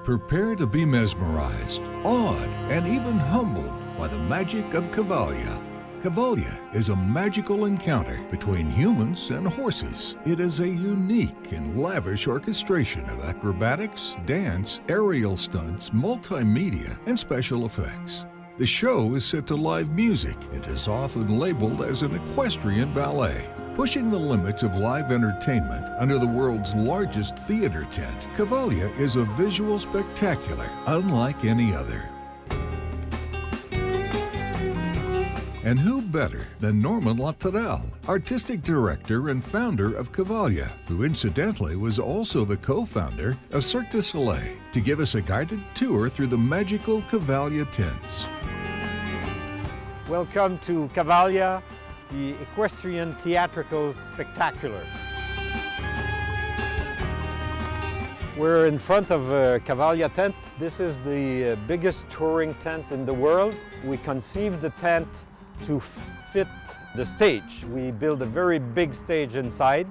Prepare to be mesmerized, awed, and even humbled by the magic of Cavalia. Cavalia is a magical encounter between humans and horses. It is a unique and lavish orchestration of acrobatics, dance, aerial stunts, multimedia, and special effects. The show is set to live music. It is often labeled as an equestrian ballet. Pushing the limits of live entertainment under the world's largest theater tent, Cavalia is a visual spectacular unlike any other. And who better than Norman Latourelle, artistic director and founder of Cavalia, who incidentally was also the co-founder of Cirque du Soleil, to give us a guided tour through the magical Cavalia tents. Welcome to Cavalia, the equestrian theatrical spectacular. We're in front of a Cavalia tent. This is the biggest touring tent in the world. We conceived the tent to fit the stage. We built a very big stage inside,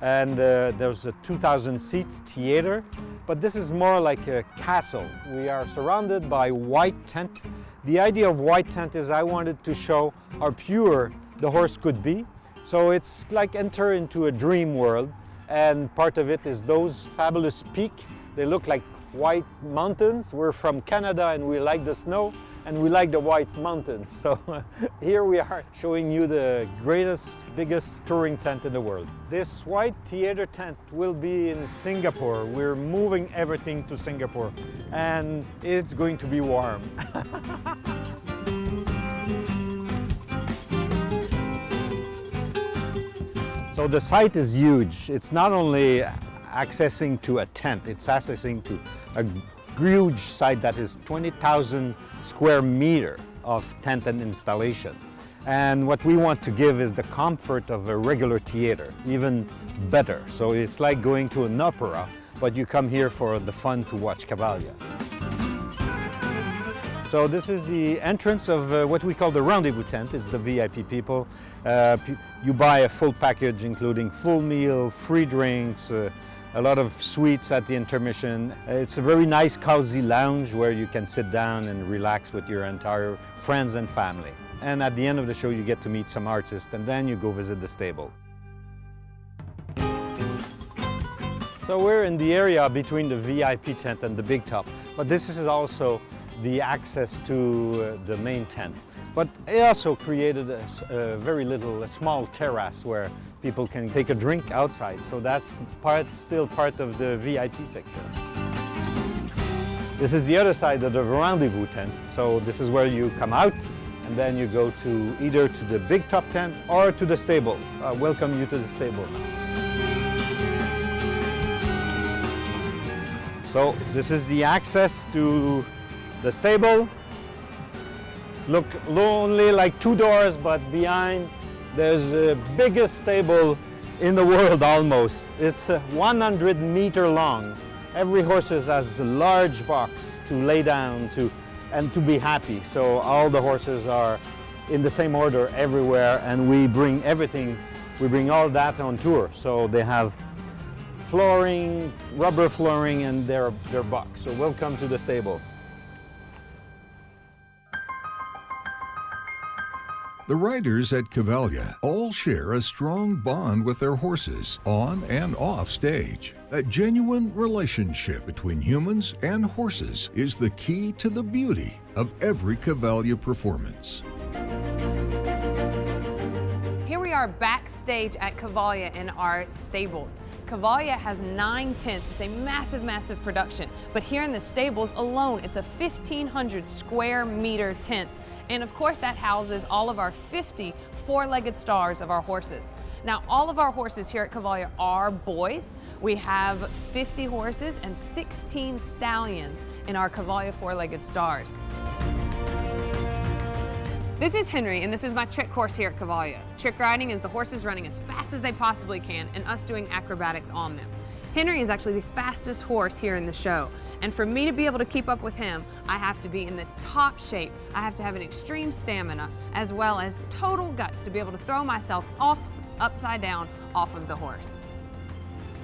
and there's a 2,000 seats theater, but this is more like a castle. We are surrounded by white tent. The idea of white tent is I wanted to show how pure the horse could be. So it's like enter into a dream world, and part of it is those fabulous peaks. They look like white mountains. We're from Canada and we like the snow and we like the white mountains. So here we are showing you the greatest, biggest touring tent in the world. This white theater tent will be in Singapore. We're moving everything to Singapore and it's going to be warm. So the site is huge. It's not only accessing to a tent, it's accessing to a huge site that is 20,000 square meter of tent and installation. And what we want to give is the comfort of a regular theater, even better. So it's like going to an opera, but you come here for the fun to watch Cavalia. So this is the entrance of what we call the rendezvous tent. It's the VIP people. You buy a full package including full meal, free drinks, a lot of sweets at the intermission. It's a very nice cozy lounge where you can sit down and relax with your entire friends and family. And at the end of the show you get to meet some artists and then you go visit the stable. So we're in the area between the VIP tent and the big top, but this is also the access to the main tent. But it also created a small terrace where people can take a drink outside. So that's still part of the VIP section. This is the other side of the rendezvous tent. So this is where you come out and then you go to either to the big top tent or to the stable. Welcome you to the stable now. So this is the access to the stable. Look only like two doors, but behind there's the biggest stable in the world almost. It's 100 meter long. Every horse has a large box to lay down and to be happy. So all the horses are in the same order everywhere, and we bring everything, we bring all that on tour. So they have flooring, rubber flooring, and their box. So welcome to the stable. The riders at Cavalia all share a strong bond with their horses on and off stage. That genuine relationship between humans and horses is the key to the beauty of every Cavalia performance. Here we are backstage at Cavalia in our stables. Cavalia has 9 tents. It's a massive, massive production. But here in the stables alone, it's a 1,500 square meter tent. And of course, that houses all of our 50 four-legged stars of our horses. Now, all of our horses here at Cavalia are boys. We have 50 horses and 16 stallions in our Cavalia four-legged stars. This is Henry, and this is my trick horse here at Cavalia. Trick riding is the horses running as fast as they possibly can and us doing acrobatics on them. Henry is actually the fastest horse here in the show, and for me to be able to keep up with him, I have to be in the top shape. I have to have an extreme stamina as well as total guts to be able to throw myself upside down off of the horse.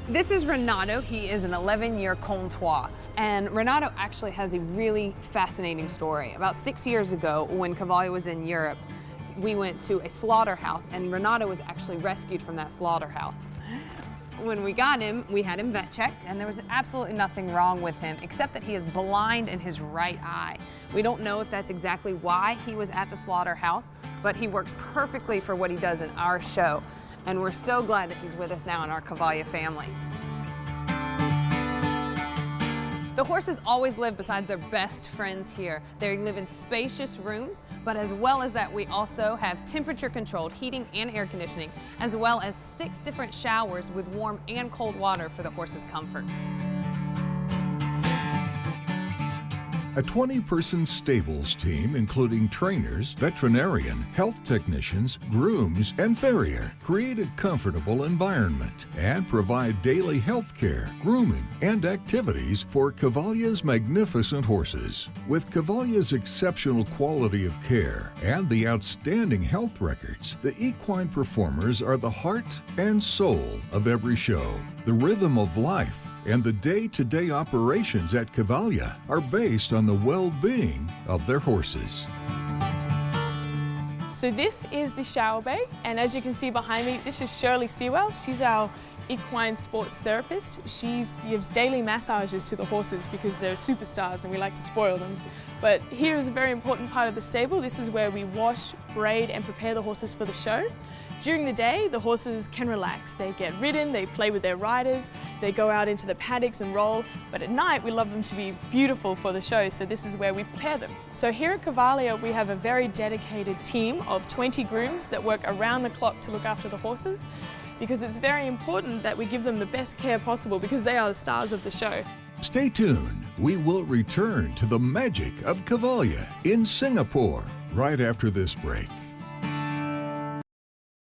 This is Renato. He is an 11-year Comtois. And Renato actually has a really fascinating story. About 6 years ago, when Cavalia was in Europe, we went to a slaughterhouse, and Renato was actually rescued from that slaughterhouse. When we got him, we had him vet checked, and there was absolutely nothing wrong with him, except that he is blind in his right eye. We don't know if that's exactly why he was at the slaughterhouse, but he works perfectly for what he does in our show. And we're so glad that he's with us now in our Cavalia family. The horses always live beside their best friends here. They live in spacious rooms, but as well as that, we also have temperature-controlled heating and air conditioning, as well as 6 different showers with warm and cold water for the horses' comfort. A 20-person stables team, including trainers, veterinarian, health technicians, grooms, and farrier, create a comfortable environment and provide daily health care, grooming, and activities for Cavalia's magnificent horses. With Cavalia's exceptional quality of care and the outstanding health records, the equine performers are the heart and soul of every show. The rhythm of life and the day-to-day operations at Cavalia are based on the well-being of their horses. So this is the shower bay, and as you can see behind me, this is Shirley Sewell. She's our equine sports therapist. She gives daily massages to the horses because they're superstars and we like to spoil them. But here is a very important part of the stable. This is where we wash, braid, and prepare the horses for the show. During the day, the horses can relax. They get ridden, they play with their riders, they go out into the paddocks and roll, but at night we love them to be beautiful for the show, so this is where we prepare them. So here at Cavalia, we have a very dedicated team of 20 grooms that work around the clock to look after the horses, because it's very important that we give them the best care possible because they are the stars of the show. Stay tuned. We will return to the magic of Cavalia in Singapore right after this break.